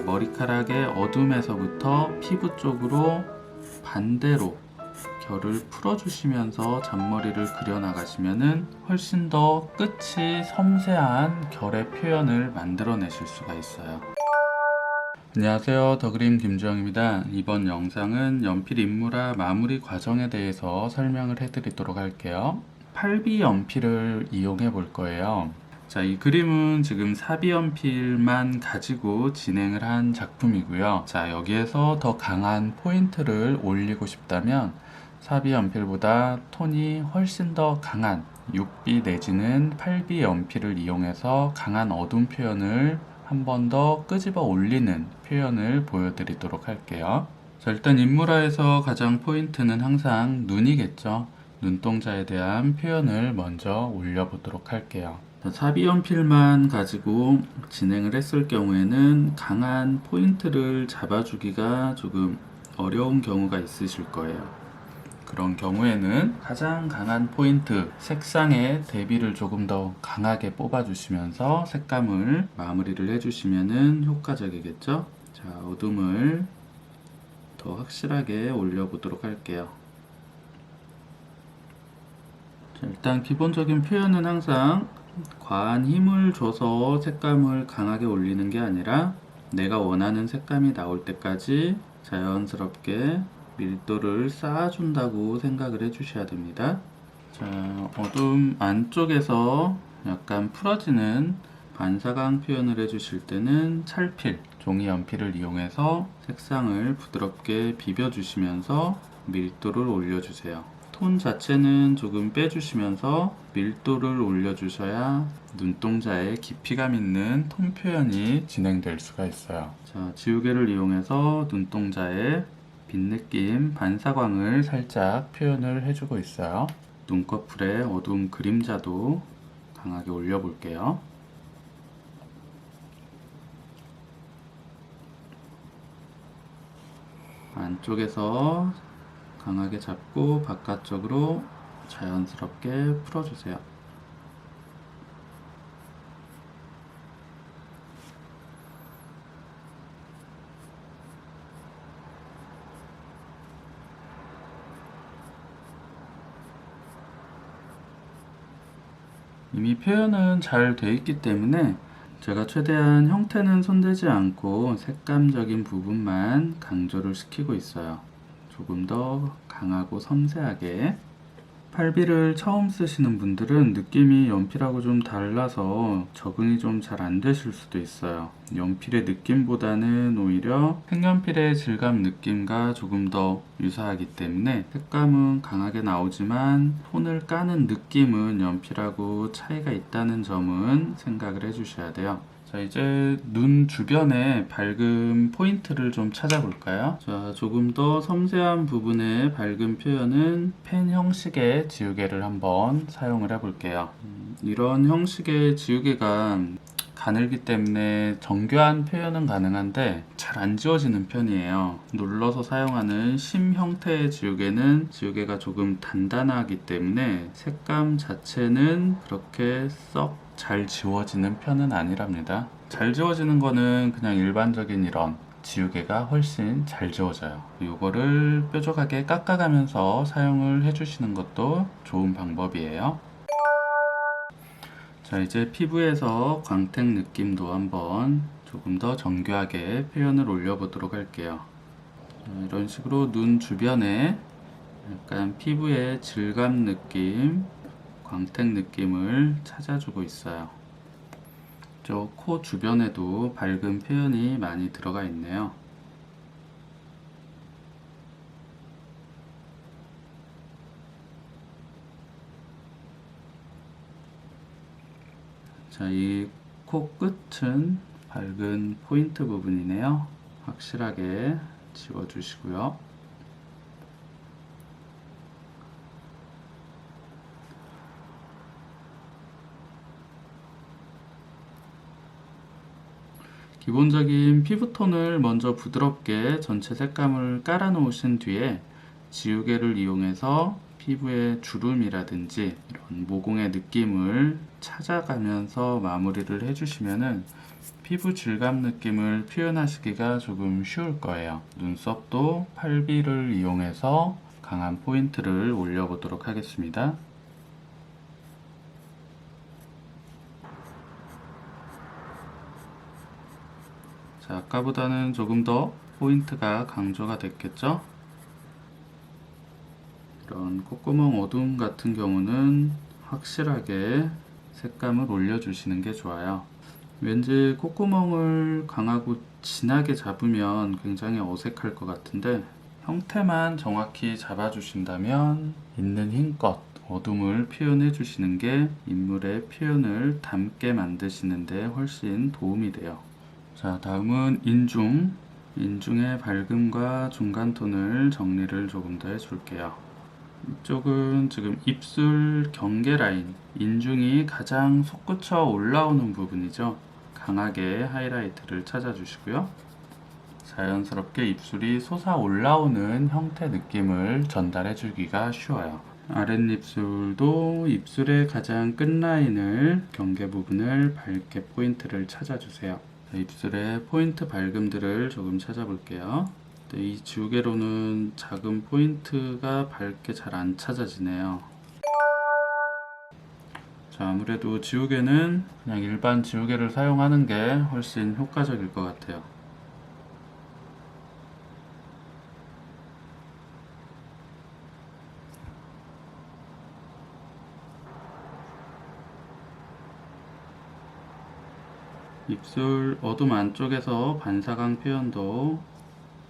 머리카락의 어둠에서부터 피부 쪽으로 반대로 결을 풀어주시면서 잔머리를 그려나가시면은 훨씬 더 끝이 섬세한 결의 표현을 만들어내실 수가 있어요. 안녕하세요, 더그림 김주영입니다. 이번 영상은 연필 인물화 마무리 과정에 대해서 설명을 해드리도록 할게요. 8B 연필을 이용해 볼 거예요. 자, 이 그림은 지금 4B 연필만 가지고 진행을 한 작품이고요. 자, 여기에서 더 강한 포인트를 올리고 싶다면 4B 연필보다 톤이 훨씬 더 강한 6B 내지는 8B 연필을 이용해서 강한 어둠 표현을 한 번 더 끄집어 올리는 표현을 보여드리도록 할게요. 자, 일단 인물화에서 가장 포인트는 항상 눈이겠죠. 눈동자에 대한 표현을 먼저 올려보도록 할게요. 4B 연필만 가지고 진행을 했을 경우에는 강한 포인트를 잡아주기가 조금 어려운 경우가 있으실 거예요. 그런 경우에는 가장 강한 포인트, 색상의 대비를 조금 더 강하게 뽑아주시면서 색감을 마무리를 해주시면 효과적이겠죠? 자, 어둠을 더 확실하게 올려보도록 할게요. 자, 일단 기본적인 표현은 항상 과한 힘을 줘서 색감을 강하게 올리는 게 아니라 내가 원하는 색감이 나올 때까지 자연스럽게 밀도를 쌓아준다고 생각을 해주셔야 됩니다. 자, 어둠 안쪽에서 약간 풀어지는 반사광 표현을 해주실 때는 찰필, 종이 연필을 이용해서 색상을 부드럽게 비벼주시면서 밀도를 올려주세요. 톤 자체는 조금 빼주시면서 밀도를 올려주셔야 눈동자에 깊이감 있는 톤 표현이 진행될 수가 있어요. 자, 지우개를 이용해서 눈동자에 빛느낌, 반사광을 살짝 표현을 해주고 있어요. 눈꺼풀에 어두운 그림자도 강하게 올려볼게요. 안쪽에서 강하게 잡고 바깥쪽으로 자연스럽게 풀어주세요. 이미 표현은 잘 돼 있기 때문에 제가 최대한 형태는 손대지 않고 색감적인 부분만 강조를 시키고 있어요. 조금 더 강하고 섬세하게. 8B를 처음 쓰시는 분들은 느낌이 연필하고 좀 달라서 적응이 좀 잘 안 되실 수도 있어요. 연필의 느낌보다는 오히려 색연필의 질감 느낌과 조금 더 유사하기 때문에 색감은 강하게 나오지만 톤을 까는 느낌은 연필하고 차이가 있다는 점은 생각을 해주셔야 돼요. 자, 이제 눈 주변에 밝은 포인트를 좀 찾아볼까요? 자, 조금 더 섬세한 부분의 밝은 표현은 펜 형식의 지우개를 한번 사용을 해볼게요. 이런 형식의 지우개가 가늘기 때문에 정교한 표현은 가능한데 잘 안 지워지는 편이에요. 눌러서 사용하는 심 형태의 지우개는 지우개가 조금 단단하기 때문에 색감 자체는 그렇게 썩 잘 지워지는 편은 아니랍니다. 잘 지워지는 거는 그냥 일반적인 이런 지우개가 훨씬 잘 지워져요. 이거를 뾰족하게 깎아가면서 사용을 해주시는 것도 좋은 방법이에요. 자, 이제 피부에서 광택 느낌도 한번 조금 더 정교하게 표현을 올려보도록 할게요. 이런 식으로 눈 주변에 약간 피부의 질감 느낌, 광택 느낌을 찾아주고 있어요. 저 코 주변에도 밝은 표현이 많이 들어가 있네요. 자, 이 코 끝은 밝은 포인트 부분이네요. 확실하게 지워주시고요. 기본적인 피부톤을 먼저 부드럽게 전체 색감을 깔아 놓으신 뒤에 지우개를 이용해서 피부의 주름이라든지 이런 모공의 느낌을 찾아가면서 마무리를 해주시면은 피부 질감 느낌을 표현하시기가 조금 쉬울 거예요. 눈썹도 8B를 이용해서 강한 포인트를 올려보도록 하겠습니다. 자, 아까보다는 조금 더 포인트가 강조가 됐겠죠? 이런 콧구멍 어두움 같은 경우는 확실하게 색감을 올려주시는 게 좋아요. 왠지 콧구멍을 강하고 진하게 잡으면 굉장히 어색할 것 같은데 형태만 정확히 잡아주신다면 있는 힘껏 어둠을 표현해 주시는 게 인물의 표현을 닮게 만드시는 데 훨씬 도움이 돼요. 자, 다음은 인중의 밝음과 중간톤을 정리를 조금 더 해줄게요. 이쪽은 지금 입술 경계 라인, 인중이 가장 솟구쳐 올라오는 부분이죠. 강하게 하이라이트를 찾아주시고요. 자연스럽게 입술이 솟아 올라오는 형태 느낌을 전달해 주기가 쉬워요. 아랫입술도 입술의 가장 끝라인을 경계 부분을 밝게 포인트를 찾아주세요. 입술의 포인트 밝음들을 조금 찾아볼게요. 이 지우개로는 작은 포인트가 밝게 잘 안 찾아지네요. 자, 아무래도 지우개는 그냥 일반 지우개를 사용하는 게 훨씬 효과적일 것 같아요. 입술 어둠 안쪽에서 반사광 표현도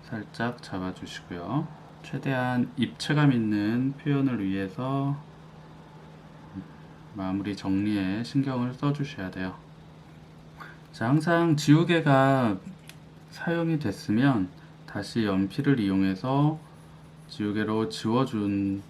살짝 잡아주시고요. 최대한 입체감 있는 표현을 위해서 마무리 정리에 신경을 써주셔야 돼요. 자, 항상 지우개가 사용이 됐으면 다시 연필을 이용해서 지우개로 지워준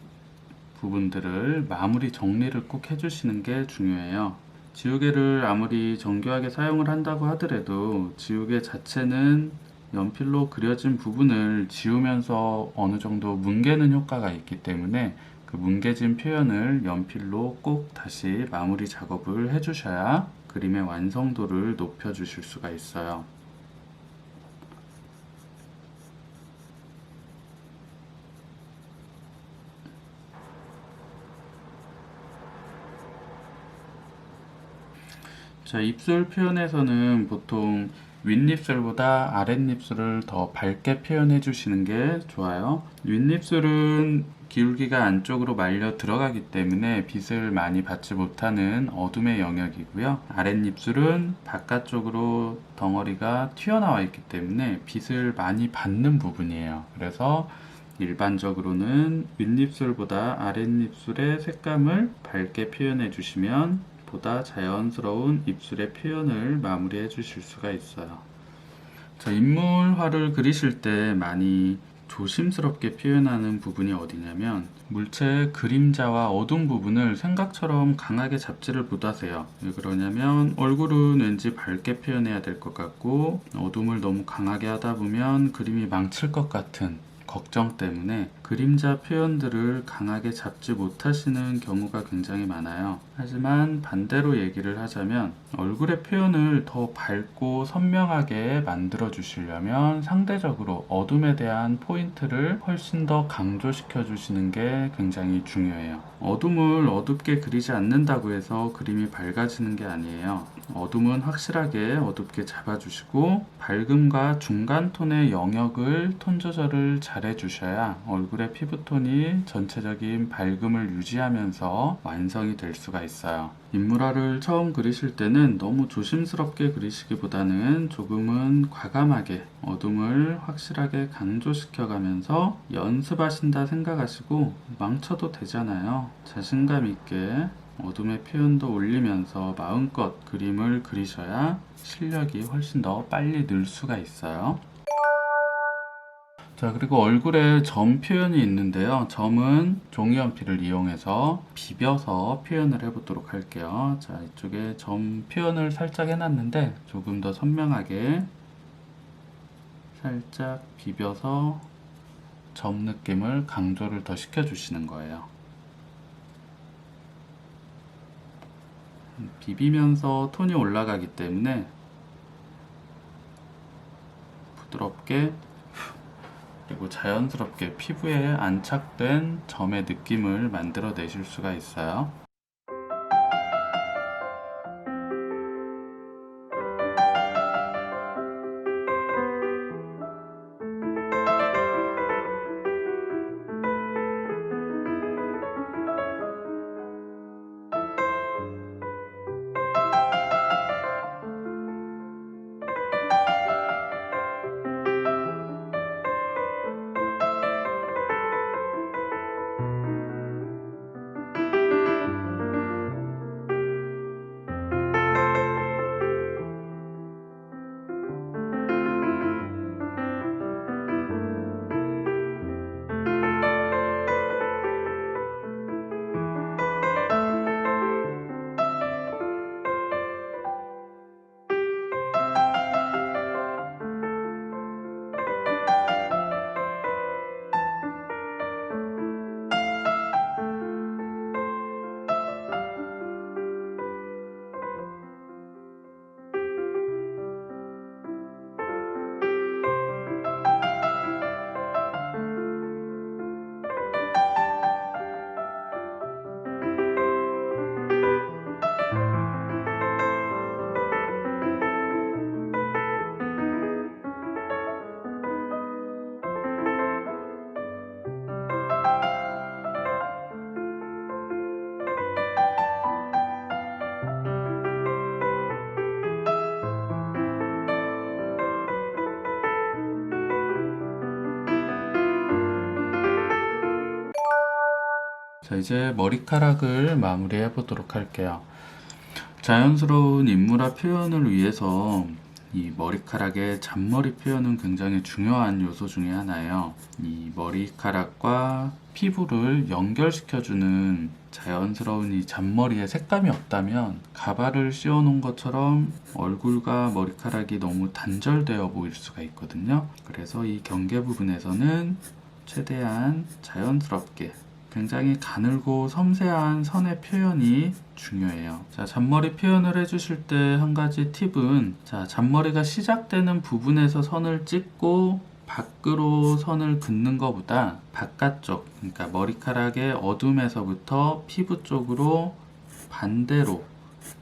부분들을 마무리 정리를 꼭 해주시는 게 중요해요. 지우개를 아무리 정교하게 사용을 한다고 하더라도 지우개 자체는 연필로 그려진 부분을 지우면서 어느 정도 뭉개는 효과가 있기 때문에 그 뭉개진 표현을 연필로 꼭 다시 마무리 작업을 해주셔야 그림의 완성도를 높여주실 수가 있어요. 자, 입술 표현에서는 보통 윗입술보다 아랫입술을 더 밝게 표현해 주시는 게 좋아요. 윗입술은 기울기가 안쪽으로 말려 들어가기 때문에 빛을 많이 받지 못하는 어둠의 영역이고요. 아랫입술은 바깥쪽으로 덩어리가 튀어나와 있기 때문에 빛을 많이 받는 부분이에요. 그래서 일반적으로는 윗입술보다 아랫입술의 색감을 밝게 표현해 주시면 보다 자연스러운 입술의 표현을 마무리해 주실 수가 있어요. 자, 인물화를 그리실 때 많이 조심스럽게 표현하는 부분이 어디냐면 물체의 그림자와 어두운 부분을 생각처럼 강하게 잡지를 못하세요. 왜 그러냐면 얼굴은 왠지 밝게 표현해야 될 것 같고 어둠을 너무 강하게 하다 보면 그림이 망칠 것 같은 걱정 때문에 그림자 표현들을 강하게 잡지 못하시는 경우가 굉장히 많아요. 하지만 반대로 얘기를 하자면 얼굴의 표현을 더 밝고 선명하게 만들어 주시려면 상대적으로 어둠에 대한 포인트를 훨씬 더 강조시켜 주시는 게 굉장히 중요해요. 어둠을 어둡게 그리지 않는다고 해서 그림이 밝아지는 게 아니에요. 어둠은 확실하게 어둡게 잡아주시고 밝음과 중간 톤의 영역을 톤 조절을 잘 해주셔야 얼굴의 피부톤이 전체적인 밝음을 유지하면서 완성이 될 수가 있어요. 인물화를 처음 그리실 때는 너무 조심스럽게 그리시기보다는 조금은 과감하게 어둠을 확실하게 강조시켜 가면서 연습하신다 생각하시고 망쳐도 되잖아요. 자신감 있게 어둠의 표현도 올리면서 마음껏 그림을 그리셔야 실력이 훨씬 더 빨리 늘 수가 있어요. 자, 그리고 얼굴에 점 표현이 있는데요. 점은 종이 연필을 이용해서 비벼서 표현을 해보도록 할게요. 자, 이쪽에 점 표현을 살짝 해놨는데 조금 더 선명하게 살짝 비벼서 점 느낌을 강조를 더 시켜주시는 거예요. 비비면서 톤이 올라가기 때문에 부드럽게 그리고 자연스럽게 피부에 안착된 점의 느낌을 만들어 내실 수가 있어요. 자, 이제 머리카락을 마무리해 보도록 할게요. 자연스러운 인물화 표현을 위해서 이 머리카락의 잔머리 표현은 굉장히 중요한 요소 중에 하나예요. 이 머리카락과 피부를 연결시켜주는 자연스러운 이 잔머리에 색감이 없다면 가발을 씌워 놓은 것처럼 얼굴과 머리카락이 너무 단절되어 보일 수가 있거든요. 그래서 이 경계 부분에서는 최대한 자연스럽게 굉장히 가늘고 섬세한 선의 표현이 중요해요. 자, 잔머리 표현을 해주실 때 한 가지 팁은, 자, 잔머리가 시작되는 부분에서 선을 찍고 밖으로 선을 긋는 것보다 바깥쪽, 그러니까 머리카락의 어둠에서부터 피부 쪽으로 반대로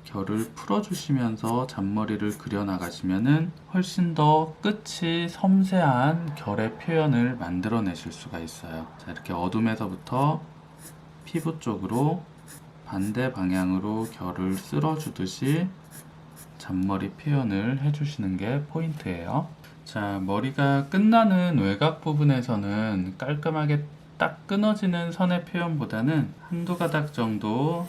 결을 풀어주시면서 잔머리를 그려나가시면은 훨씬 더 끝이 섬세한 결의 표현을 만들어내실 수가 있어요. 자, 이렇게 어둠에서부터 피부 쪽으로 반대 방향으로 결을 쓸어주듯이 잔머리 표현을 해주시는 게 포인트예요. 자, 머리가 끝나는 외곽 부분에서는 깔끔하게 딱 끊어지는 선의 표현보다는 한두 가닥 정도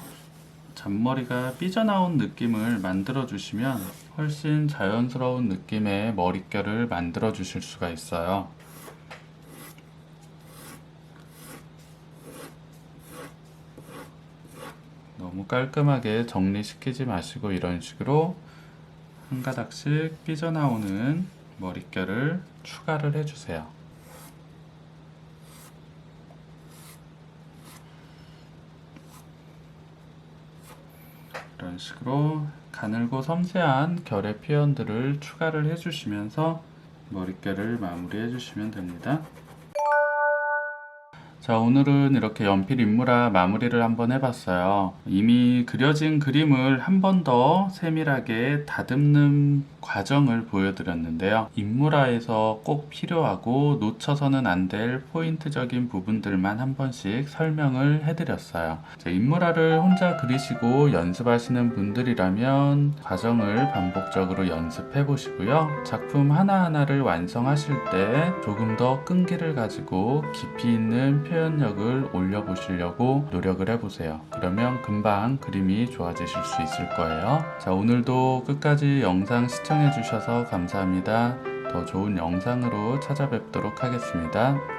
잔머리가 삐져나온 느낌을 만들어 주시면 훨씬 자연스러운 느낌의 머릿결을 만들어 주실 수가 있어요. 너무 깔끔하게 정리시키지 마시고 이런 식으로 한 가닥씩 삐져나오는 머릿결을 추가를 해주세요. 이런 식으로 가늘고 섬세한 결의 표현들을 추가를 해주시면서 머릿결을 마무리해 주시면 됩니다. 자, 오늘은 이렇게 연필 인물화 마무리를 한번 해봤어요. 이미 그려진 그림을 한 번 더 세밀하게 다듬는 과정을 보여드렸는데요. 인물화에서 꼭 필요하고 놓쳐서는 안 될 포인트적인 부분들만 한 번씩 설명을 해드렸어요. 자, 인물화를 혼자 그리시고 연습하시는 분들이라면 과정을 반복적으로 연습해 보시고요. 작품 하나하나를 완성하실 때 조금 더 끈기를 가지고 깊이 있는 표현력을 올려보시려고 노력을 해보세요. 그러면 금방 그림이 좋아지실 수 있을 거예요. 자, 오늘도 끝까지 영상 시청해주셔서 감사합니다. 더 좋은 영상으로 찾아뵙도록 하겠습니다.